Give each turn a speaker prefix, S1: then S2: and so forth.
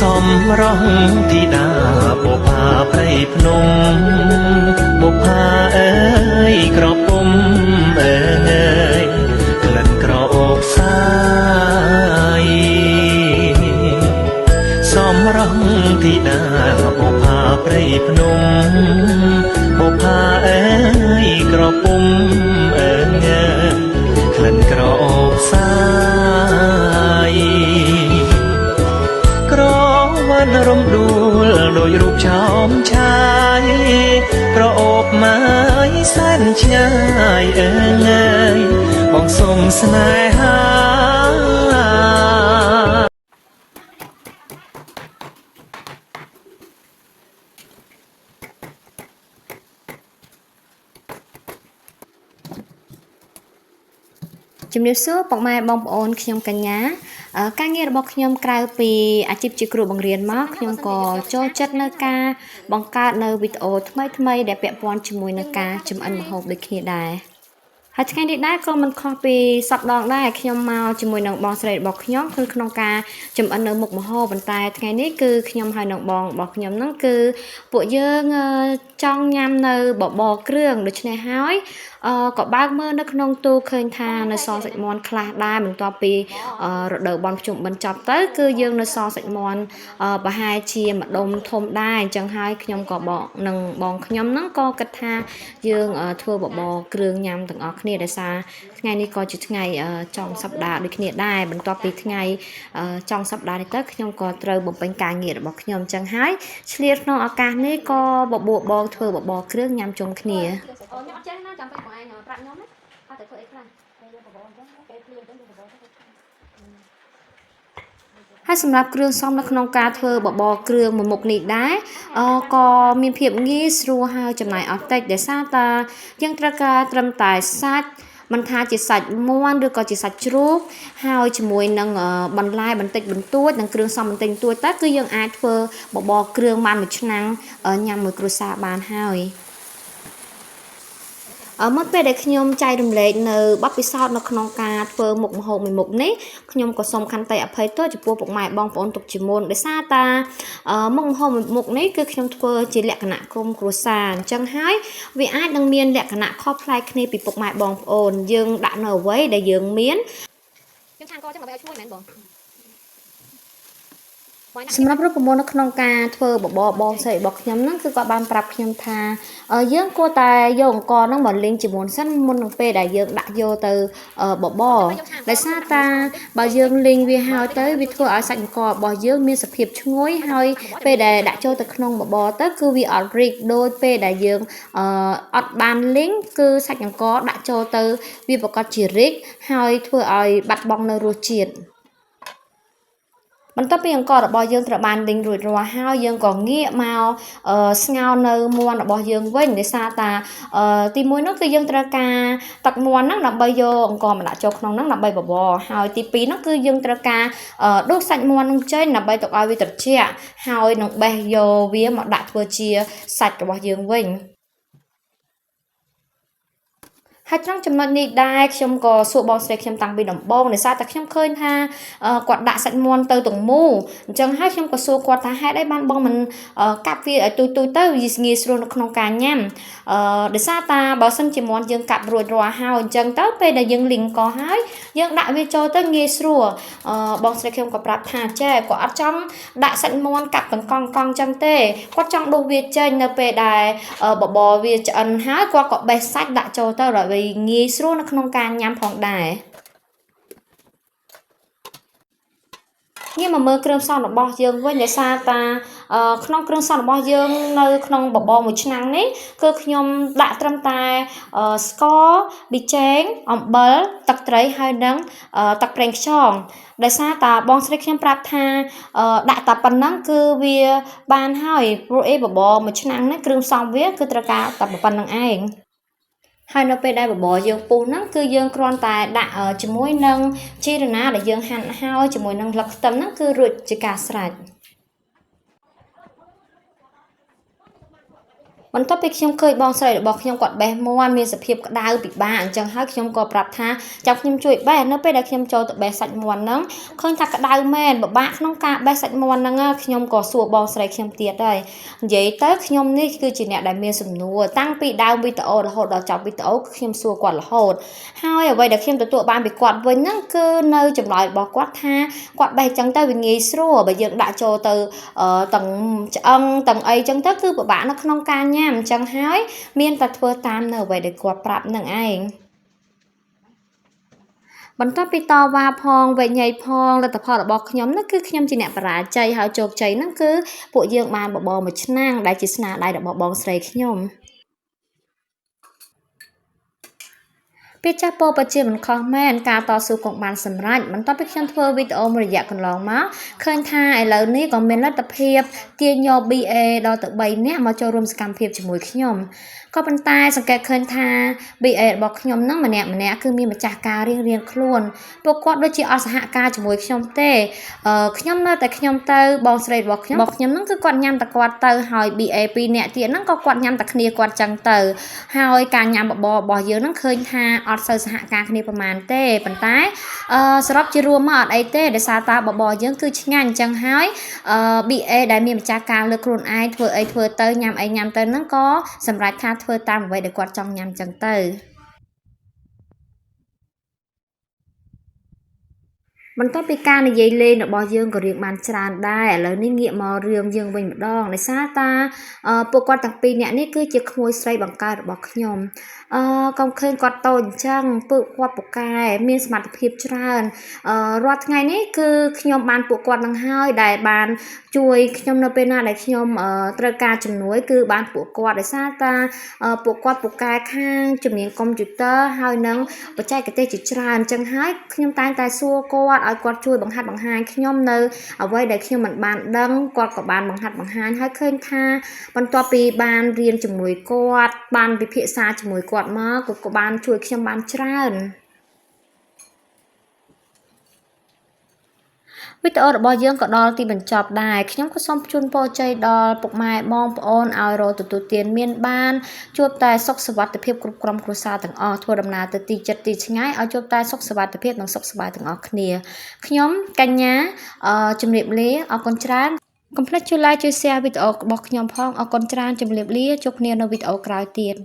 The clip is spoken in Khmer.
S1: សំរងធីតាបុផាព្រៃភ្នំបុផាអើយក្រពុំអើយក្លិនក្រអូបសាយសំរងធីតាបុផាព្រៃភ្នំបុផាអើយក្រពុំអើយក្លិនក្រអូបសាយវ៉ាន់រំដួលដោយរូបឆោមឆាយក្រអូបម៉ាយសែនឆ្ងាយអើយបងសុំស្នេហា
S2: ជំរាបសួរពុកម៉ែបងប្អូនខ្ញុំកញ្ញាការងាររបស់ខ្ញុំក្រៅពីអាជីពជាគ្រូបង្រៀនមកខ្ញុំក៏ចូលចិត្តនៅការបង្កើតនៅវីដេអូថ្មីៗដែលពាក់ព័ន្ធជាមួយនឹងការចម្អិនម្ហូបដូចគ្នាដែរហើយថ្ងៃនេះដែរក៏មិនខុសពីសប្តាហ៍ដែរខ្ញុំមកជាមួយនឹងបងស្រីរបស់ខ្ញុំគឺក្នុងការចម្អិននៅមុខម្ហូបប៉ុន្តែថ្ងៃនេះគឺខ្ញុំហើយនឹងបងរបស់ខ្ញុំហ្នឹងគឺពួកយើងចង់ញ៉ាំនៅបបរគ្រឿងដូច្នេះហើយក៏បើកមើលនៅក្នុងទូឃើញថានៅសល់សាច់មាន់ខ្លះដែរបន្ទាប់ពីរដូវបន់ភ្ជុំបិណ្ឌចប់ទៅគឺយើងនៅសល់សាច់មាន់ប្រហែលជាម្ដុំធំដែរអញ្ចឹងហើយខ្ញុំក៏បងខ្ញុំហ្នឹងក៏គិតថាយើងធ្វើបបរគ្រឿងញ៉ាំទាំងអស់គ្នាដោយសារថ្ងៃនេះក៏ជាថ្ងៃចុងសប្តាហ៍ដូចគ្នាដែរបន្ទាប់ពីថ្ងៃចុងសប្តាហ៍នេះទៅខ្ញុំក៏ត្រូវបំពេញការងាររបស់ខ្ញុំអញ្ចឹងហើយឆ្លៀតក្នុងឱកាសនេះក៏បបួលបងធ្វើបបរគ្រឿងញ៉ាំជុំគ្នាអូខ្ញុំអត់ចេះណាចាំពេលបងឯងប្រាប់ខ្ញុំណាថាទៅធ្វើអីខ្លះហើយសម្រាប់គ្រឿងផ្សំនៅក្នុងការធ្វើបបរគ្រឿងមួយមុខនេះដែរក៏មានភាពងាយស្រួលហើយចំណាយអត់តិចដោយសារតែយើងត្រូវការត្រឹមតែសាច់មិនថាជាសាច់មាន់ឬក៏ជាសាច់ជ្រូកហើយជាមួយនឹងបន្លែបន្តិចបន្តួចនិងគ្រឿងផ្សំបន្តិចបន្តួចតើគឺយើងអាចធ្វើបបរគ្រឿងបានមួយឆ្នាំងញ៉ាំមួយគ្រួសារបានហើយមកពេលដែលខ្ញុំចែករំលែកនៅបទពិសោធន៍នៅក្នុងការធ្វើមុខម្ហូបមួយមុខនេះខ្ញុំក៏សូមខន្តីអភ័យទោសចំពោះពុកម៉ែបងប្អូនទុកជាមុនដោយសារតាមុខម្ហូបមួយមុខនេះគឺខ្ញុំធ្វើជាលក្ខណៈក្រុមគ្រួសារអញ្ចឹងហើយវាអាចនឹងមានលក្ខណៈខុសប្លែកគ្នាពីពុកម៉ែបងប្អូនយើងដាក់នៅអ្វីដែលយើងមានខ្ញុំឆានកចឹងដើម្បីឲ្យឈ្ងុយមែនបងសម្រាប់រូបមន្តនៅក្នុងការធ្វើបបរបងស្រីរបស់ខ្ញុំហ្នឹងគឺគាត់បានប្រាប់ខ្ញុំថាយើងគួរតែយកអង្ករហ្នឹងមកលីងជាមុនសិនមុននឹងពេលដែលយើងដាក់យកទៅបបរដោយសារតាបើយើងលីងវាហើយទៅវាធ្វើឲ្យសាច់អង្កររបស់យើងមានសភាពឈ្ងុយហើយពេលដែលដាក់ចូលទៅក្នុងបបរទៅគឺវាអត់រីកដូចពេលដែលយើងអត់បានលីងគឺសាច់អង្ករដាក់ចូលទៅវាប្រកាសជារីកហើយធ្វើឲ្យបាត់បង់នៅរសជាតិបន្ទាប់ពីអង្កររបស់យើងត្រូវបានលីងរួចរាល់ហើយយើងក៏ងាកមកស្ងោរនៅមាន់របស់យើងវិញដោយសារតាទីមួយនោះគឺយើងត្រូវការទឹកមាន់ហ្នឹងដើម្បីយកអង្ករមកដាក់ចូលក្នុងហ្នឹងដើម្បីបបរហើយទីពីរនោះគឺយើងត្រូវការដួសសាច់មាន់ហ្នឹងចេញដើម្បីទុកឲ្យវាត្រជាក់ហើយនឹងបេះយកវាមកដាក់ធ្វើជាសាច់របស់យើងវិញហើយត្រង់ចំណុចនេះដែរខ្ញុំក៏សួរបងស្រីខ្ញុំតាំងពីដំបូងដោយសារតែខ្ញុំឃើញថាគាត់ដាក់សាច់មាន់ទៅទាំងមូលអញ្ចឹងហើយខ្ញុំក៏សួរគាត់ថាហេតុអីបានបងមិនកាប់វាឲ្យទូទៅវាងាយស្រួលនៅក្នុងការញ៉ាំដោយសារតាបើសិនជាមាន់យើងកាប់រួចរាល់ហើយអញ្ចឹងទៅពេលដែលយើងលីងកោហើយយើងដាក់វាចូលទៅងាយស្រួលបងស្រីខ្ញុំក៏ប្រាប់ថាចេះគាត់អត់ចង់ដាក់សាច់មាន់កាប់ទាំងកង់អញ្ចឹងទេគាត់ចង់ដួសវាចេញនៅពេលដែលបបរវាឆ្អិនហើយគាត់ក៏បេះសាច់ដាក់ចូលទៅrồiងាយស្រួលនៅក្នុងការញ៉ាំផងដែរងាកមកមើលគ្រឿងផ្សំរបស់យើងវិញដោយសារតាក្នុងគ្រឿងផ្សំរបស់យើងនៅក្នុងបបរមួយឆ្នាំងនេះគឺខ្ញុំដាក់ត្រឹមតែស្ករប៊ីចេងអំបិលទឹកត្រីហើយនិងទឹកប្រេងខ្យងដោយសារតាបងស្រីខ្ញុំប្រាប់ថាដាក់តែប៉ុណ្ណឹងគឺវាបានហើយព្រោះបបរមួយឆ្នាំងនេះគ្រឿងផ្សំវាគឺត្រូវការតែប៉ុណ្្នឹងឯងហើយនៅពេលដែលបបរយើងពុះហ្នឹងគឺយើងគ្រាន់តែដាក់ជាមួយនឹងជីរណាដែលយើងហាន់ហើយជាមួយនឹងស្លឹកខ្ទឹមហ្នឹងគឺរួចជាការស្រេច បន្ទាប់ពីខ្ញុំឃើញបងស្រីរបស់ខ្ញុំគាត់បេះមាន់មានសភាពក្តៅពិបាកអញ្ចឹងហើយខ្ញុំក៏ប្រាប់ថាចាំខ្ញុំជួយបេះនៅពេលដែលខ្ញុំចូលទៅបេះសាច់មាន់ហ្នឹងឃើញថាក្តៅមែនពិបាកក្នុងការបេះសាច់មាន់ហ្នឹងខ្ញុំក៏សួរបងស្រីខ្ញុំទៀតហើយនិយាយទៅខ្ញុំនេះគឺជាអ្នកដែលមានសំណួរតាំងពីដើមវីដេអូរហូតដល់ចប់វីដេអូខ្ញុំសួរគាត់រហូតហើយអ្វីដែលខ្ញុំទទួលបានពីគាត់វិញហ្នឹងគឺនៅចម្លើយរបស់គាត់ថាគាត់បេះអញ្ចឹងទៅវាងាយស្រួលបើយើងដាក់ចូលទៅទាំងឆ្អឹងទាំងអីអញ្ចឹងទៅគឺពិបាកនៅក្នុងការញ៉ាំអញ្ចឹងហើយមានតែធ្វើតាមនៅអ្វីដែលគាត់ប្រាប់នឹងឯងបន្ទាប់ពីតវ៉ាផងវែកញ៉ៃផងលទ្ធផលរបស់ខ្ញុំនោះគឺខ្ញុំជាអ្នកបរាជ័យហើយជោគជ័យហ្នឹងគឺពួកយើងបានបបរមួយឆ្នាំងដែលជាស្នាដៃរបស់បងស្រីខ្ញុំពេលចាស់ពោពិតជាមិនខុសមែនការតស៊ូក៏បានសម្រេចបន្ទាប់ពីខ្ញុំធ្វើវីដេអូមួយរយៈកន្លងមកឃើញថាឥឡូវនេះក៏មានលទ្ធភាពទាញយក BA ដល់ទៅ3នាក់មកចូលរួមសកម្មភាពជាមួយខ្ញុំក៏ប៉ុន្តែសង្កេតឃើញថា BA របស់ខ្ញុំហ្នឹងម្នាក់គឺមានម្ចាស់ការរៀងខ្លួនពួកគាត់ដូចជាអត់សហការជាមួយខ្ញុំទេខ្ញុំនៅតែខ្ញុំទៅបងស្រីរបស់ខ្ញុំហ្នឹងគឺគាត់ញ៉ាំតែគាត់ទៅហើយ BA 2នាក់ទៀតហ្នឹងក៏គាត់ញ៉ាំតែគ្នាគាត់ចឹងទៅហើយការញ៉ាំបបររបស់យើងហ្នឹងឃើញថាអត់សូវសហការគ្នាប្រហែលទេប៉ុន្តែសរុបជារួមមកអត់អីទេដោយសារតាបបរយើងគឺឆ្ងាញ់ចឹងហើយBA ដែលមានម្ចាស់ការលើខ្លួនឯងធ្វើអីធ្វើទៅញ៉ាំអីញ៉ាំទៅហ្នឹងក៏សម្រាប់ថាធ្វើតាមអ្វីដែលគាត់ចង់ញ៉ាំចឹងទៅបន្ទាប់ពីការនិយាយលេងរបស់យើងក៏រៀងបានច្រើនដែរឥឡូវនេះងាកមករឿងយើងវិញម្ដងដោយសារតាពួកគាត់ទាំងពីរនាក់នេះគឺជាក្មួយស្រីបង្កើតរបស់ខ្ញុំកុំឃើញគាត់តូចអញ្ចឹងពួកគាត់ពូកែមានសមត្ថភាពច្រើនរាល់ថ្ងៃនេះគឺខ្ញុំបានពួកគាត់នឹងហើយដែលបានជួយខ្ញុំនៅពេលណាដែលខ្ញុំត្រូវការជំនួយគឺបានពួកគាត់ដោយសារតាពួកគាត់ពូកែខាងជំនាញកុំព្យូទ័រហើយនឹងបច្ចេកទេសជាច្រើនអញ្ចឹងហើយខ្ញុំតែងតែសួរគាត់ឲ្យគាត់ជួយបង្ហាត់បង្ហាញខ្ញុំនៅអ្វីដែលខ្ញុំមិនបានដឹងគាត់ក៏បានបង្ហាត់បង្ហាញហើយឃើញថាបន្ទាប់ពីបានរៀនជាមួយគាត់បានពិភាក្សាជាមួយគាត់មកក៏បានជួយខ្ញុំបានច្រើនវីដេអូរបស់យើងក៏ដល់ទីបញ្ចប់ដែរខ្ញុំក៏សូមជូនពរជ័យដល់ពុកម៉ែបងប្អូនឲ្យរកទទួលទានមានបានជួបតែសុខសុវត្ថិភាពគ្រប់ក្រុមគ្រួសារទាំងអស់ធ្វើដំណើរទៅទីចិត្តទីឆ្ងាយឲ្យជួបតែសុខសុវត្ថិភាពនិងសុខសប្បាយទាំងអស់គ្នាខ្ញុំកញ្ញាជំរាបលាអរគុណច្រើនកុំភ្លេចជួយ like ជួយ share វីដេអូរបស់ខ្ញុំផងអរគុណច្រើនជំរាបលាជួបគ្នានៅវីដេអូក្រោយទៀត